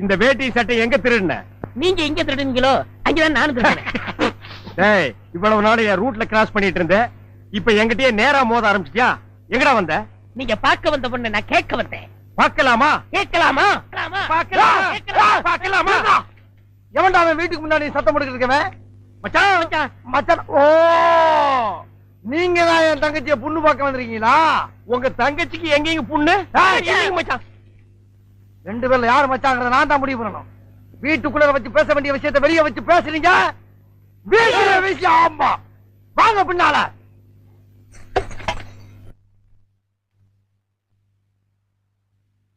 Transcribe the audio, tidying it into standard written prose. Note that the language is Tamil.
இந்த வேட்டி சட்டை எங்க திருடுன? நீங்க எங்க திருடுனீங்களோ அங்கதான் நானும் திருடுனேன். டேய், இவ்வளவு நாள் என் ரூட்ல கிராஸ் பண்ணிட்டு இருந்த, இப்ப என்கிட்டயே நேரா மோத ஆரம்பிச்சிட்டியா? எங்கடா வந்த? நீங்க பார்க்க வந்த பொண்ணு நான் கேட்க வந்தேன். பார்க்கலாமா? கேட்கலாமா? பார்க்கலாமா? எவன்டா அவன் வீட்டுக்கு முன்னாடி சத்தம் போட்டுக்கிட்டு இருக்கவன்? மச்சான், மச்சான். ஓ, நீங்க தான் என் தங்கச்சியை புண்ணு பார்க்க வந்திருக்கீங்களா? உங்க தங்கச்சிக்கு எங்கேயும் புண்ணு? மச்சான், ரெண்டு பேர்ல யாரு மச்சாங்கிறத நான் தான் முடிவு பண்ணணும். வீட்டுக்குள்ள வச்சு பேச வேண்டிய விஷயத்தை வெளியே வச்சு பேசுறீங்க. வீட்டுல விஷயம். ஆமா, வாங்க பின்னால.